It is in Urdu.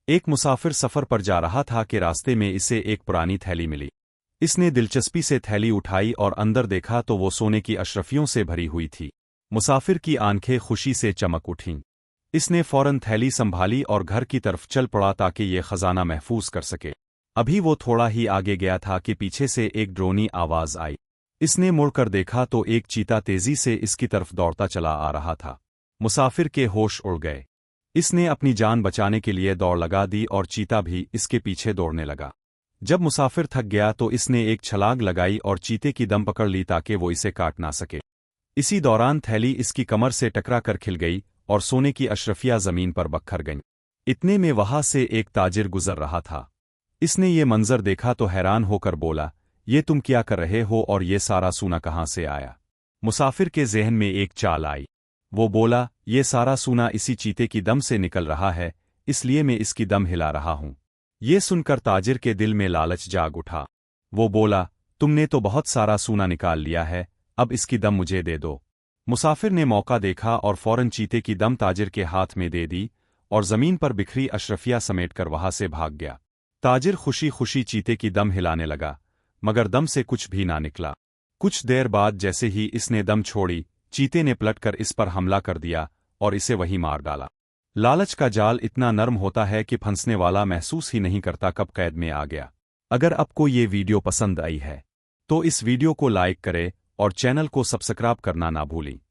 ایک مسافر سفر پر جا رہا تھا کہ راستے میں اسے ایک پرانی تھیلی ملی۔ اس نے دلچسپی سے تھیلی اٹھائی اور اندر دیکھا تو وہ سونے کی اشرفیوں سے بھری ہوئی تھی۔ مسافر کی آنکھیں خوشی سے چمک اٹھیں۔ اس نے فوراً تھیلی سنبھالی اور گھر کی طرف چل پڑا تاکہ یہ خزانہ محفوظ کر سکے۔ ابھی وہ تھوڑا ہی آگے گیا تھا کہ پیچھے سے ایک ڈرونی آواز آئی۔ اس نے مڑ کر دیکھا تو ایک چیتا تیزی سے اس کی طرف دوڑتا چلا آ رہا تھا۔ مسافر کے ہوش اڑ گئے۔ اس نے اپنی جان بچانے کے لیے دوڑ لگا دی اور چیتا بھی اس کے پیچھے دوڑنے لگا۔ جب مسافر تھک گیا تو اس نے ایک چھلانگ لگائی اور چیتے کی دم پکڑ لی تاکہ وہ اسے کاٹ نہ سکے۔ اسی دوران تھیلی اس کی کمر سے ٹکرا کر کھل گئی اور سونے کی اشرفیاں زمین پر بکھر گئیں۔ اتنے میں وہاں سے ایک تاجر گزر رہا تھا۔ اس نے یہ منظر دیکھا تو حیران ہو کر بولا، یہ تم کیا کر رہے ہو اور یہ سارا سونا کہاں سے آیا؟ مسافر کے ذہن میں ایک چال آئی۔ وہ بولا، یہ سارا سونا اسی چیتے کی دم سے نکل رہا ہے، اس لیے میں اس کی دم ہلا رہا ہوں۔ یہ سن کر تاجر کے دل میں لالچ جاگ اٹھا۔ وہ بولا، تم نے تو بہت سارا سونا نکال لیا ہے، اب اس کی دم مجھے دے دو۔ مسافر نے موقع دیکھا اور فوراً چیتے کی دم تاجر کے ہاتھ میں دے دی اور زمین پر بکھری اشرفیاں سمیٹ کر وہاں سے بھاگ گیا۔ تاجر خوشی خوشی چیتے کی دم ہلانے لگا، مگر دم سے کچھ بھی نہ نکلا۔ کچھ دیر بعد جیسے ہی اس نے دم چھوڑی، چیتے نے پلٹ کر اس پر حملہ کر دیا اور اسے وہیں مار ڈالا۔ لالچ کا جال اتنا نرم ہوتا ہے کہ پھنسنے والا محسوس ہی نہیں کرتا کب قید میں آ گیا۔ اگر آپ کو یہ ویڈیو پسند آئی ہے تو اس ویڈیو کو لائک کریں اور چینل کو سبسکرائب کرنا نہ بھولیں۔